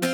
Oh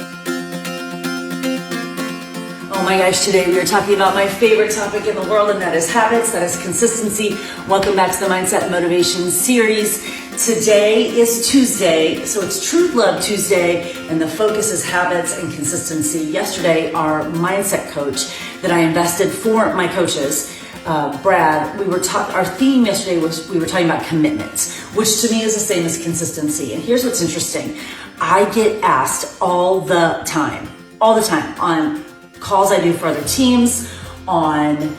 my gosh, today we are talking about my favorite topic in the world, and that is habits, that is consistency. Welcome back to the Mindset and Motivation series. Today is Tuesday, so it's Truth Love Tuesday, and the focus is habits and consistency. Yesterday, our mindset coach that I invested for my coaches, Brad, our theme yesterday was we were talking about commitments, which to me is the same as consistency. And here's what's interesting. I get asked all the time on calls I do for other teams, on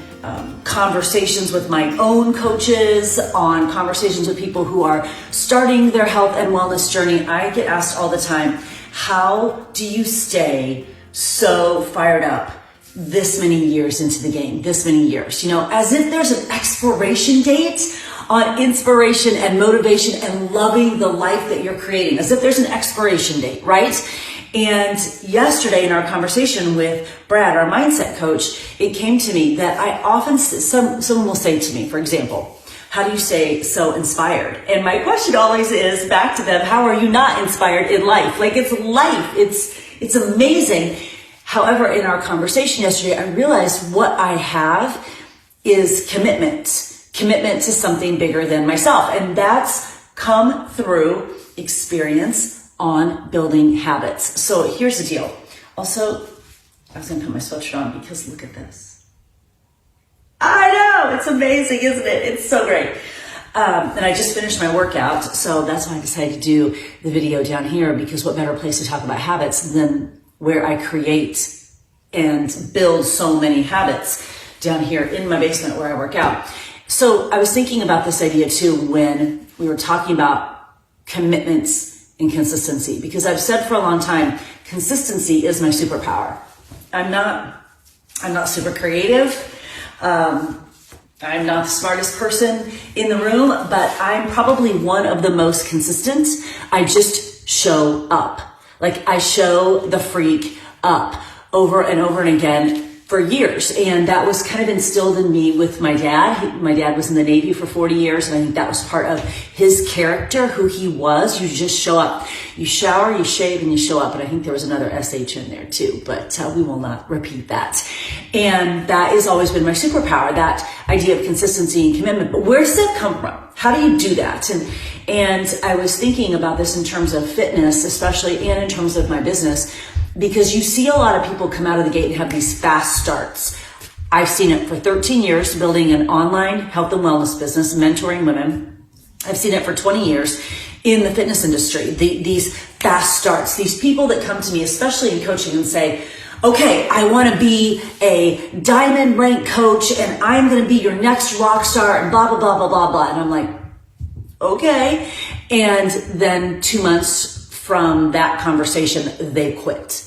conversations with my own coaches, on conversations with people who are starting their health and wellness journey. I get asked all the time, how do you stay so fired up this many years into the game, this many years? You know, as if there's an expiration date on inspiration and motivation and loving the life that you're creating, as if there's an expiration date, right? And yesterday in our conversation with Brad, our mindset coach, it came to me that I often, someone will say to me, for example, how do you stay so inspired? And my question always is back to them, how are you not inspired in life? Like, it's life. It's amazing. However, in our conversation yesterday, I realized what I have is commitment to something bigger than myself. And that's come through experience on building habits. So here's the deal. Also, I was gonna put my sweatshirt on because look at this. I know, it's amazing, isn't it? It's so great. And I just finished my workout, so that's why I decided to do the video down here, because what better place to talk about habits than where I create and build so many habits, down here in my basement where I work out. So I was thinking about this idea too when we were talking about commitments and consistency, because I've said for a long time, consistency is my superpower. I'm not super creative. I'm not the smartest person in the room, but I'm probably one of the most consistent. I just show up. Like, I show the freak up over and over and again for years. And that was kind of instilled in me with my dad. My dad was in the Navy for 40 years, and I think that was part of his character, who he was. You just show up. You shower, you shave, and you show up. And I think there was another SH in there too, but we will not repeat that. And that has always been my superpower, that idea of consistency and commitment. But where does that come from? How do you do that? And I was thinking about this in terms of fitness, especially, and in terms of my business, because you see a lot of people come out of the gate and have these fast starts. I've seen it for 13 years, building an online health and wellness business, mentoring women. I've seen it for 20 years in the fitness industry. These fast starts, these people that come to me, especially in coaching, and say, okay, I want to be a diamond rank coach, and I'm going to be your next rock star, and blah, blah, blah, blah, blah, blah. And I'm like, okay. And then 2 months from that conversation, they quit.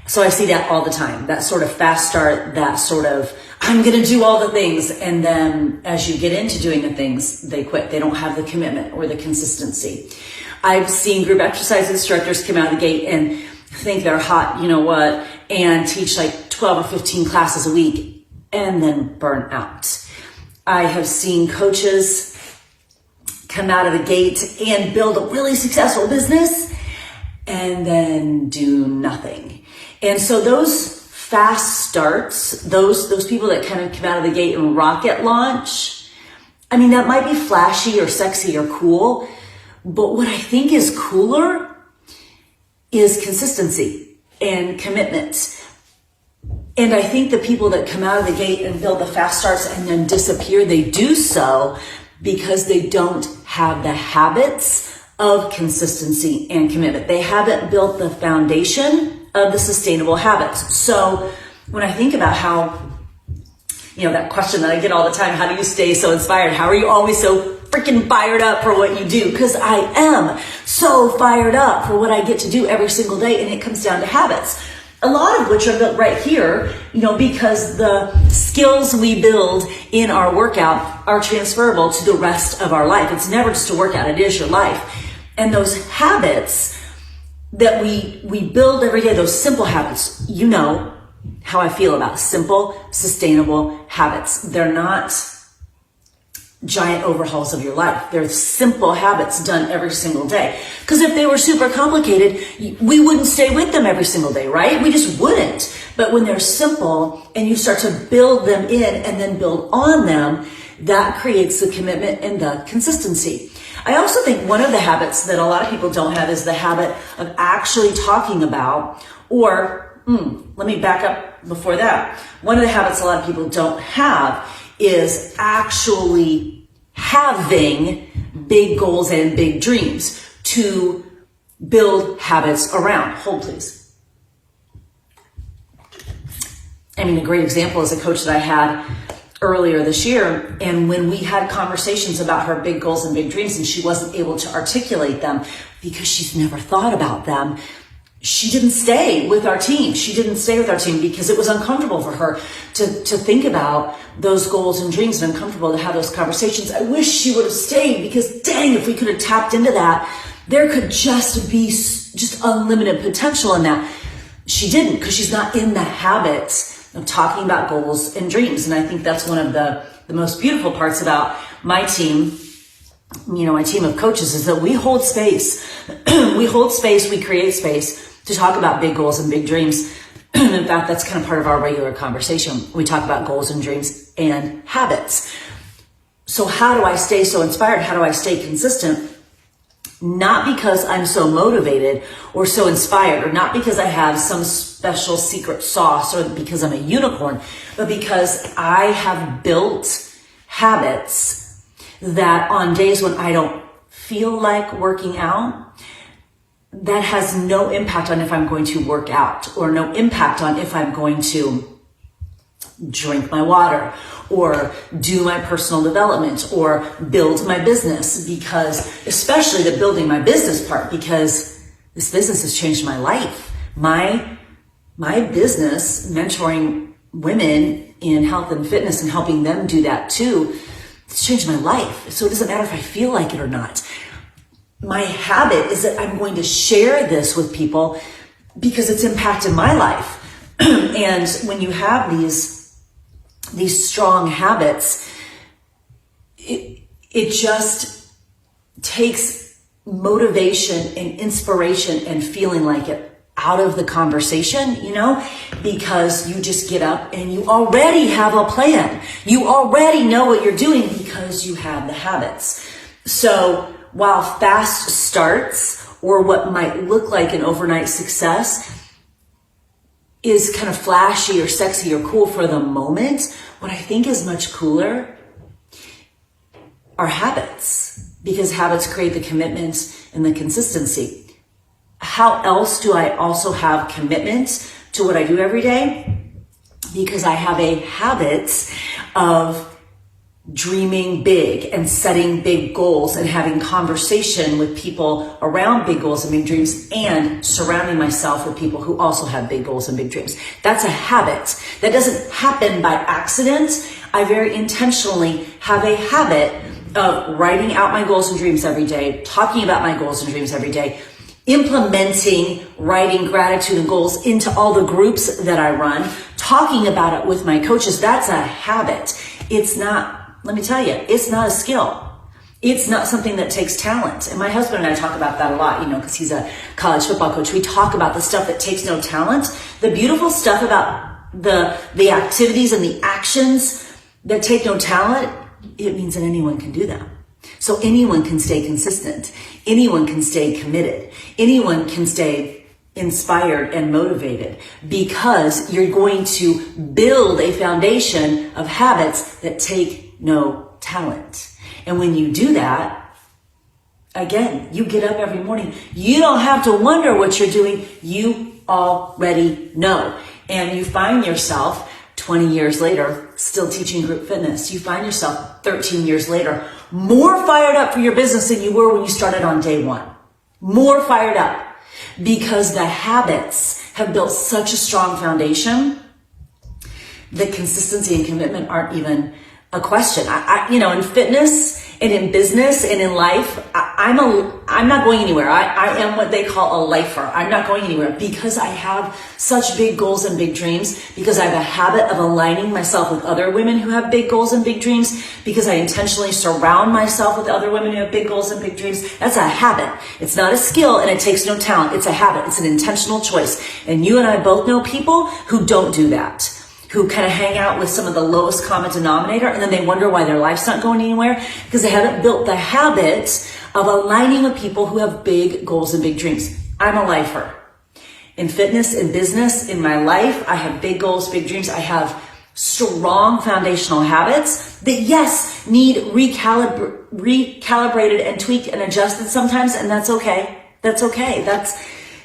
So I see that all the time, that sort of fast start, that sort of, I'm going to do all the things. And then as you get into doing the things, they quit. They don't have the commitment or the consistency. I've seen group exercise instructors come out of the gate and think they're hot, you know what, and teach like 12 or 15 classes a week and then burn out. I have seen coaches come out of the gate and build a really successful business and then do nothing. And so those fast starts, those people that kind of come out of the gate and rocket launch, I mean, that might be flashy or sexy or cool, but what I think is cooler is consistency and commitment. And I think the people that come out of the gate and build the fast starts and then disappear, they do so because they don't have the habits of consistency and commitment. They haven't built the foundation of the sustainable habits. So when I think about how, you know, that question that I get all the time, how do you stay so inspired? How are you always so freaking fired up for what you do? Because I am so fired up for what I get to do every single day, and it comes down to habits. A lot of which are built right here, you know, because the skills we build in our workout are transferable to the rest of our life. It's never just a workout, it is your life. And those habits that we build every day, those simple habits, you know how I feel about simple, sustainable habits. They're not giant overhauls of your life. They're simple habits done every single day. Because if they were super complicated, we wouldn't stay with them every single day, right? We just wouldn't. But when they're simple and you start to build them in and then build on them, that creates the commitment and the consistency. I also think one of the habits that a lot of people don't have is the habit of actually talking about, or let me back up before that. One of the habits a lot of people don't have is actually having big goals and big dreams to build habits around. Hold, please. I mean, a great example is a coach that I had earlier this year, and when we had conversations about her big goals and big dreams and she wasn't able to articulate them because she's never thought about them, she didn't stay with our team. She didn't stay with our team because it was uncomfortable for her to think about those goals and dreams, and uncomfortable to have those conversations. I wish she would have stayed, because dang, if we could have tapped into that, there could just be just unlimited potential in that. She didn't, because she's not in the habit of talking about goals and dreams. And I think that's one of the most beautiful parts about my team, my team of coaches, is that we hold space. We hold space, we create space to talk about big goals and big dreams. In fact, that's kind of part of our regular conversation. We talk about goals and dreams and habits. So how do I stay so inspired? How do I stay consistent? Not because I'm so motivated or so inspired, or not because I have some special secret sauce, or because I'm a unicorn, but because I have built habits that on days when I don't feel like working out, that has no impact on if I'm going to work out, or no impact on if I'm going to drink my water or do my personal development or build my business. Because, especially the building my business part, because this business has changed my life. My business, mentoring women in health and fitness and helping them do that too, it's changed my life. So it doesn't matter if I feel like it or not. My habit is that I'm going to share this with people because it's impacted my life. And when you have these strong habits, it just takes motivation and inspiration and feeling like it out of the conversation, because you just get up and you already have a plan. You already know what you're doing because you have the habits. So while fast starts, or what might look like an overnight success, is kind of flashy or sexy or cool for the moment, what I think is much cooler are habits, because habits create the commitment and the consistency. How else do I also have commitment to what I do every day? Because I have a habit of dreaming big and setting big goals and having conversation with people around big goals and big dreams, and surrounding myself with people who also have big goals and big dreams. That's a habit. That doesn't happen by accident. I very intentionally have a habit of writing out my goals and dreams every day, talking about my goals and dreams every day, implementing writing gratitude and goals into all the groups that I run, talking about it with my coaches. That's a habit. It's not, let me tell you, it's not a skill. It's not something that takes talent. And my husband and I talk about that a lot, because he's a college football coach. We talk about the stuff that takes no talent. The beautiful stuff about the activities and the actions that take no talent, it means that anyone can do them. So anyone can stay consistent. Anyone can stay committed. Anyone can stay inspired and motivated, because you're going to build a foundation of habits that take no talent. And when you do that, again, you get up every morning. You don't have to wonder what you're doing. You already know. And you find yourself 20 years later still teaching group fitness. You find yourself 13 years later more fired up for your business than you were when you started on day one. More fired up, because the habits have built such a strong foundation that consistency and commitment aren't even a question. In fitness and in business and in life, I'm not going anywhere. I am what they call a lifer. I'm not going anywhere because I have such big goals and big dreams, because I have a habit of aligning myself with other women who have big goals and big dreams, because I intentionally surround myself with other women who have big goals and big dreams. That's a habit. It's not a skill and it takes no talent. It's a habit. It's an intentional choice. And you and I both know people who don't do that, who kind of hang out with some of the lowest common denominator, and then they wonder why their life's not going anywhere, because they haven't built the habit of aligning with people who have big goals and big dreams. I'm a lifer. In fitness, in business, in my life, I have big goals, big dreams. I have strong foundational habits that, yes, need recalibrated and tweaked and adjusted sometimes, and that's okay. That's okay. That's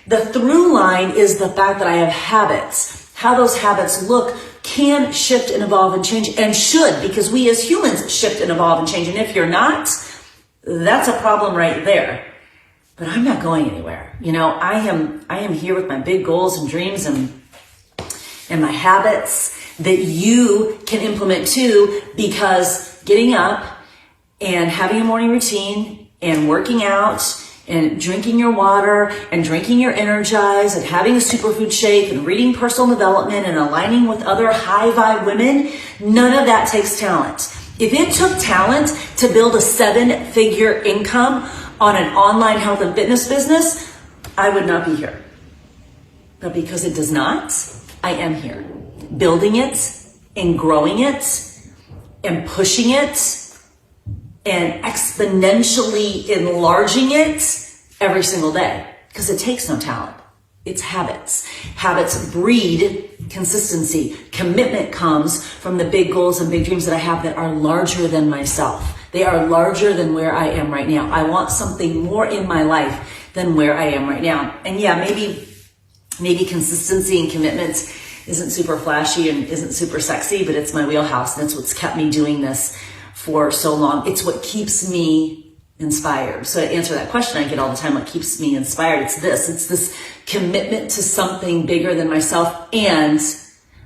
the through line, is the fact that I have habits. How those habits look can shift and evolve and change, and should, because we as humans shift and evolve and change. And if you're not, that's a problem right there. But I'm not going anywhere. You know, I am here with my big goals and dreams and my habits that you can implement too, because getting up and having a morning routine and working out and drinking your water and drinking your Energize and having a superfood shake and reading personal development and aligning with other high vibe women, none of that takes talent. If it took talent to build a 7-figure income on an online health and fitness business, I would not be here. But because it does not, I am here, building it and growing it and pushing it and exponentially enlarging it every single day, because it takes no talent. It's habits. Habits breed consistency. Commitment comes from the big goals and big dreams that I have that are larger than myself. They are larger than where I am right now. I want something more in my life than where I am right now. And yeah, maybe consistency and commitment isn't super flashy and isn't super sexy, but it's my wheelhouse, and it's what's kept me doing this for so long. It's what keeps me inspired. So to answer that question I get all the time, what keeps me inspired? It's this commitment to something bigger than myself, and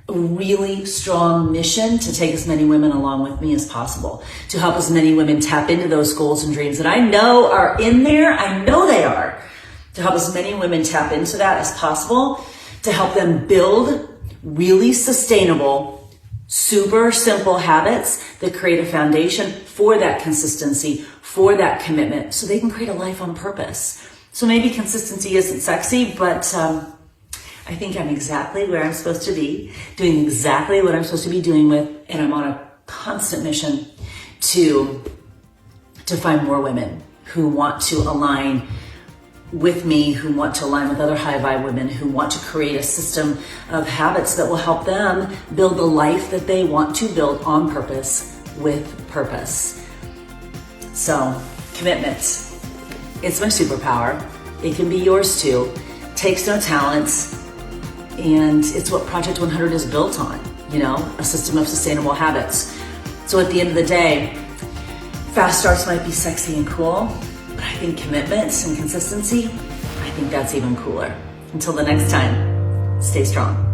a really strong mission to take as many women along with me as possible, to help as many women tap into those goals and dreams that I know are in there. I know they are. To help as many women tap into that as possible, to help them build really sustainable, super simple habits that create a foundation for that consistency, for that commitment, so they can create a life on purpose. So maybe consistency isn't sexy, but I think I'm exactly where I'm supposed to be, doing exactly what I'm supposed to be doing with, and I'm on a constant mission to find more women who want to align with me, who want to align with other high vibe women, who want to create a system of habits that will help them build the life that they want to build on purpose, with purpose. So, commitment. It's my superpower. It can be yours too. Takes no talent. And it's what Project 100 is built on, you know, a system of sustainable habits. So at the end of the day, fast starts might be sexy and cool, but I think commitment and consistency, I think that's even cooler. Until the next time, stay strong.